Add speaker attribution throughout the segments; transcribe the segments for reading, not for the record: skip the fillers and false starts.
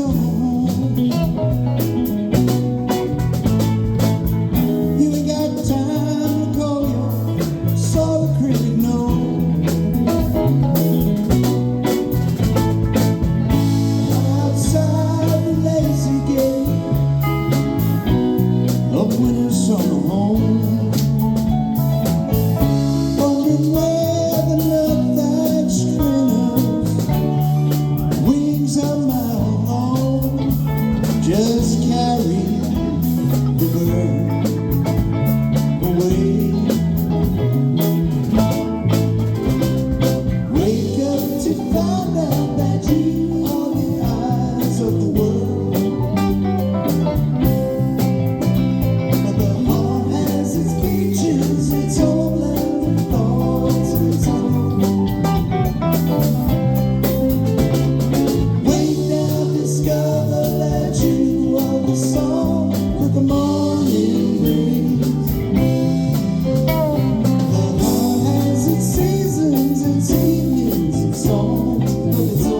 Speaker 1: summer home. You ain't got time to call your sorry critic, no. Outside the lazy gate of winter summer home, wondering where the love-thatched spinners wings a mile long just carry the bird away. Wake up to find out that you are the eyes of the world, but the heart has its features, its own land and thoughts of its own. Wake up, discover that you are the song that the morning brings. The heart has its seasons, its evenings, its songs of its own.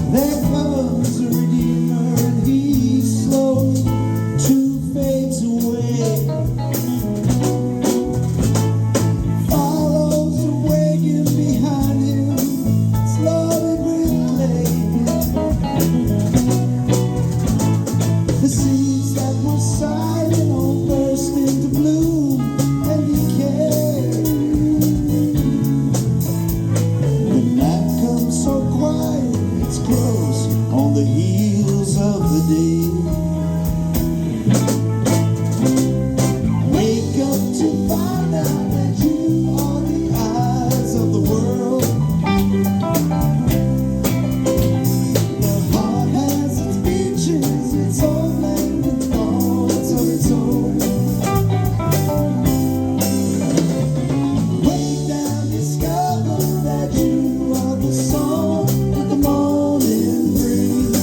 Speaker 1: There comes a redeemer and he slowly too fades away. Follows the wagon behind him, flooded with clay. The seeds that were silent all burst into bloom and decay. The night comes so quiet, it's close on the heels of the day. Wake up to find out that you are the eyes of the world. The heart has its features, its own land and thoughts of its own. Wake down, discover that you are the song that the morning brings.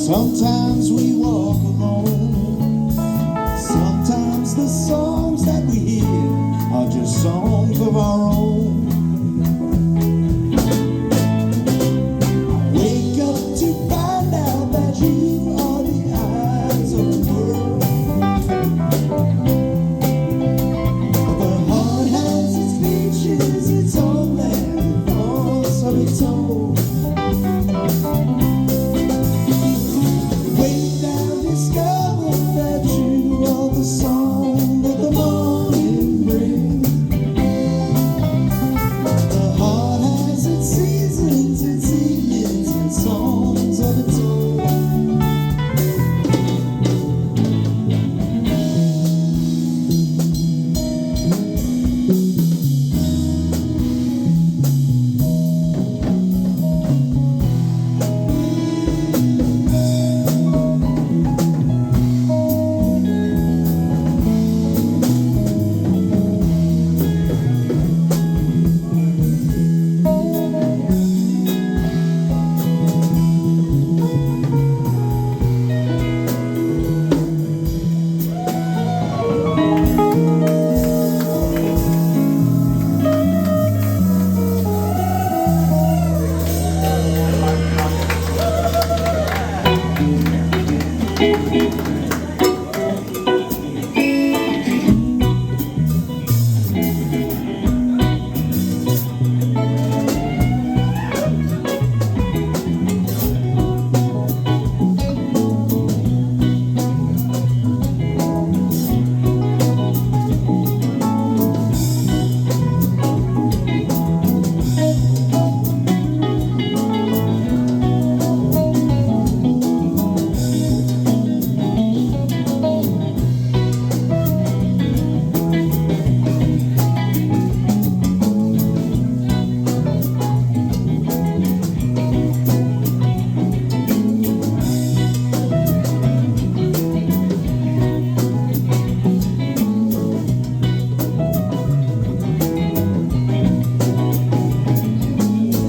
Speaker 1: Sometimes we walk alone. Sometimes the songs that we hear are just songs of our own. Wake up to find out that you are the eyes of the world. The heart has its features, its own land, thoughts of its own. Wake down, discover that you are the song that the morning brings. The heart has its seasons, its evenings, and songs of its own.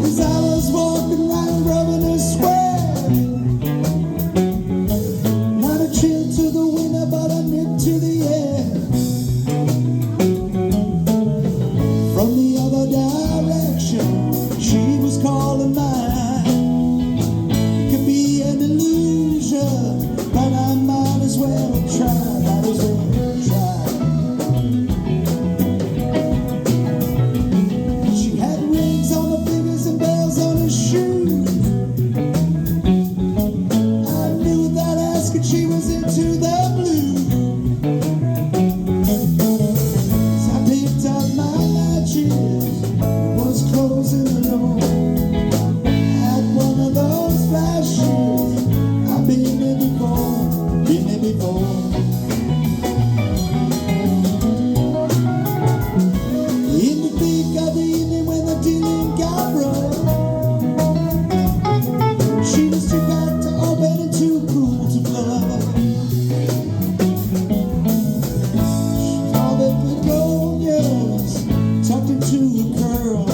Speaker 1: As I was walking round Grosvenor Square, not a chill to the winter, but a nip to the air. From the other direction, she was calling mine. It could be an illusion, but I might as well try, might as well try. She had rings on her fingers and bells on her shoes. I knew without asking she was into the blues. So I picked up my matches, was closing the door. Had one of those flashes. I've been there before, been there before. In the thick of the evening when the dealing got rough, she was too bad to open and too cool to bluff. She called it begonias, tucked into her curls.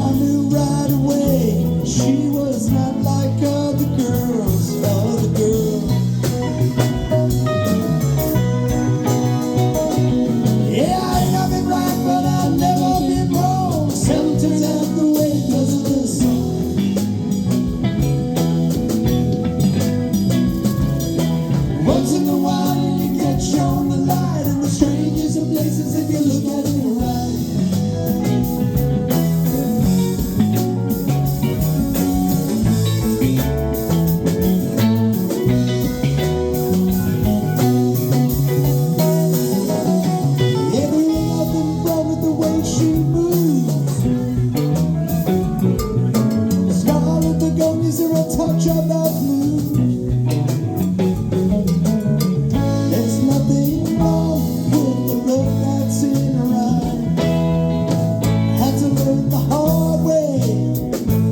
Speaker 1: I knew right away she was not like other girls, other girls. Yeah, I ain't nothing right, but I've never been wrong. Seldom turns out the way because of the song. Once in a while you get shown the light and the strangest of places if you look at it right. Everything I've been wrong with the way she moves. Scarlet begonias are a touch of that blue. There's nothing wrong with the look that's in her eye. Had to learn the hard way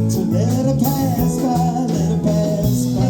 Speaker 1: to let her pass by, let her pass by.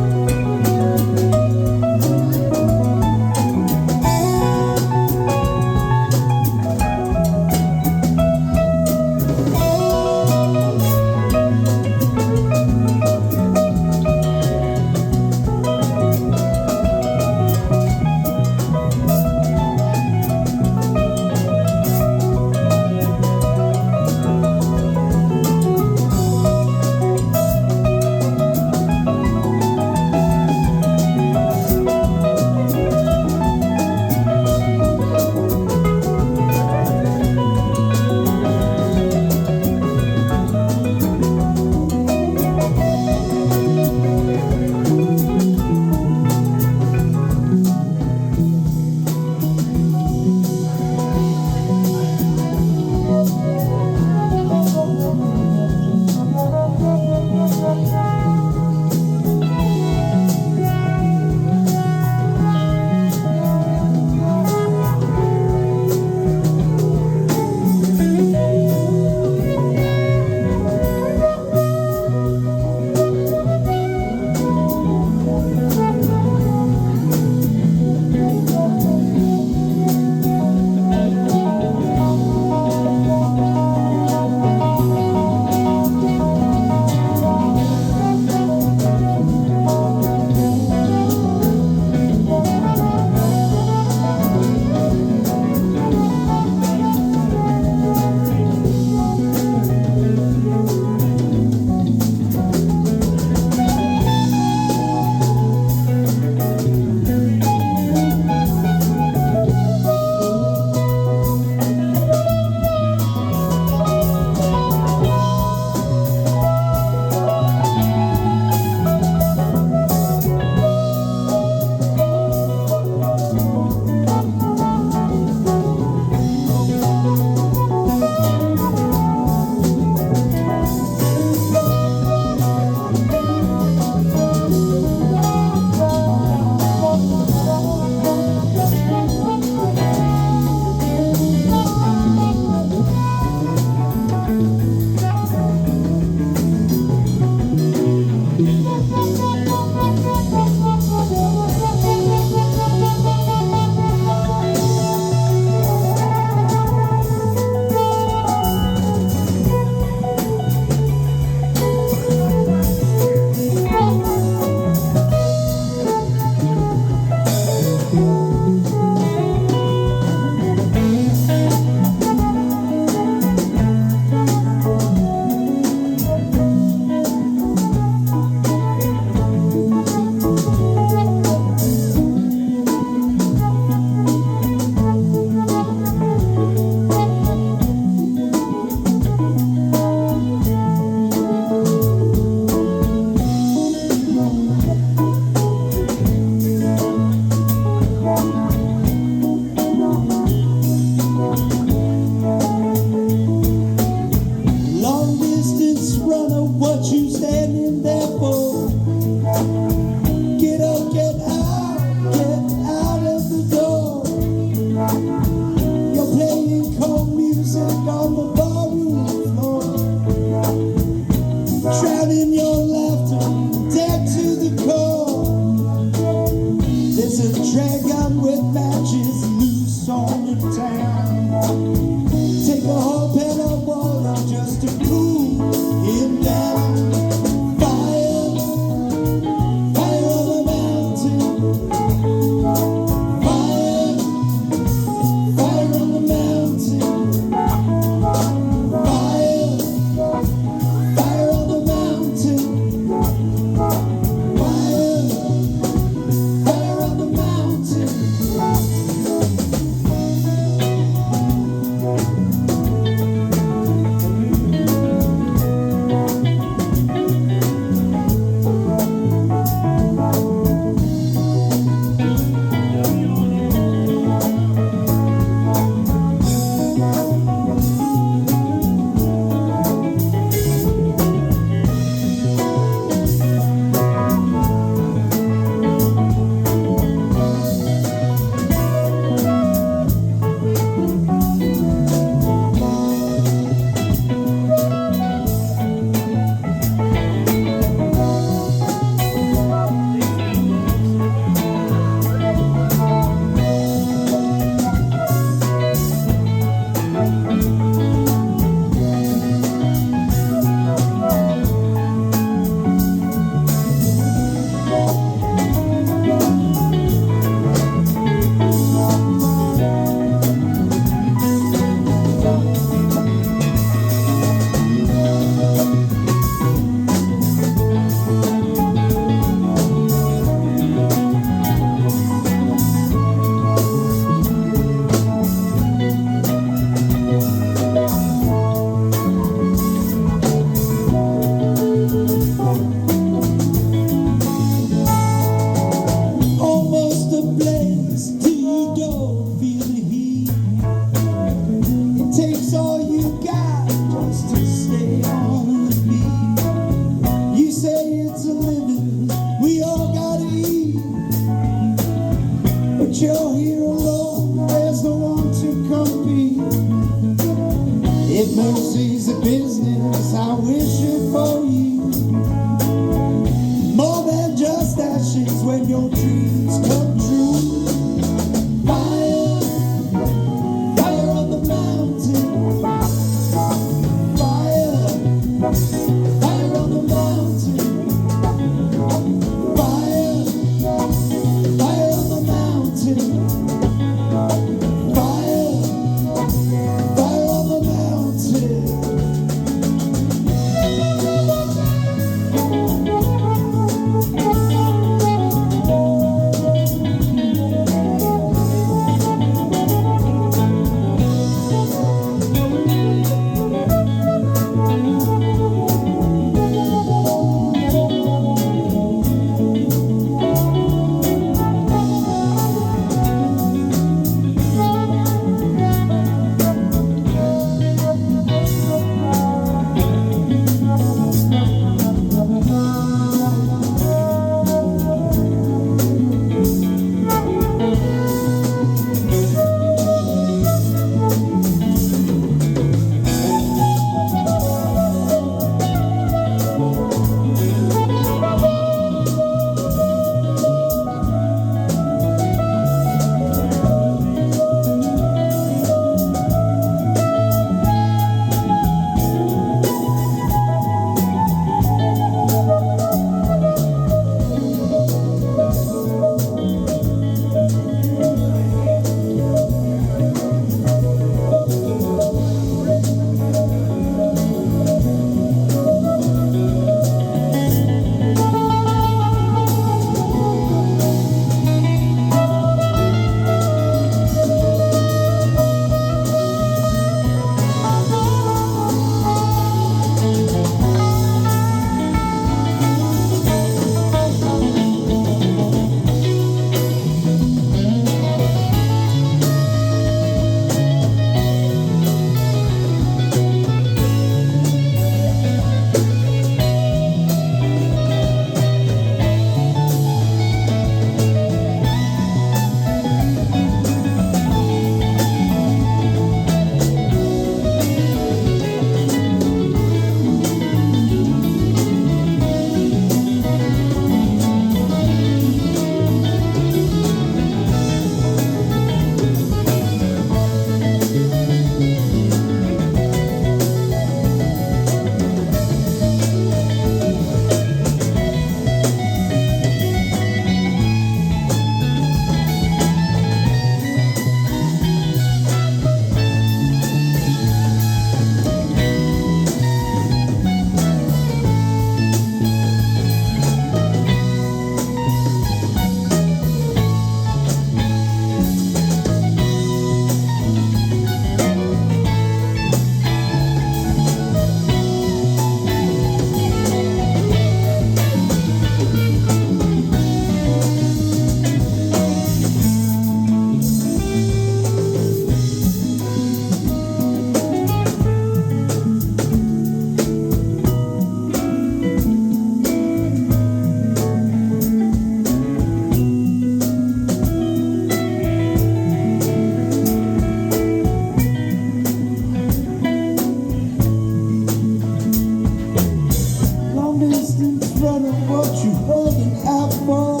Speaker 1: front of what you holding out for.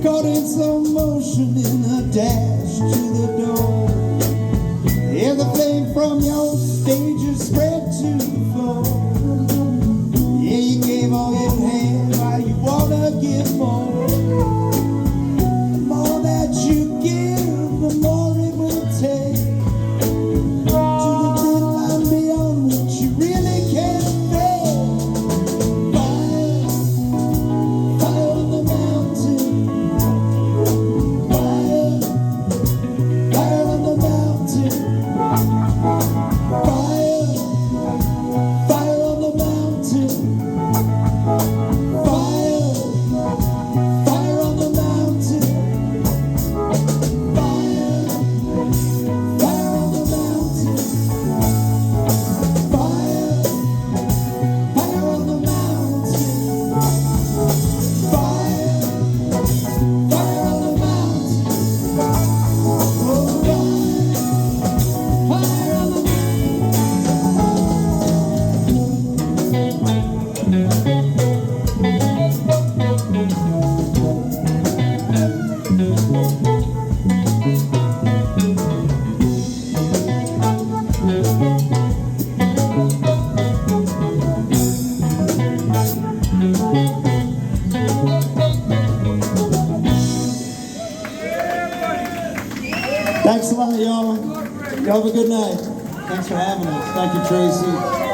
Speaker 1: Caught in slow motion in a dash to the door. Yeah, the flame from your stage is spread to the floor. Yeah, you gave all you had, why you wanna give more? The more that you give, the more it will take. To the thin line beyond which you really can't fail. Fire, fire on the mountain. Fire, fire on the mountain. Fire, fire on the mountain. Fire, fire on the mountain. Fire, fire on the mountain. Fire, fire on the mountain. Fire, fire on the mountain. Oh, fire on the Thanks a lot, y'all. Y'all have a good night. Thanks for having us. Thank you, Tracey.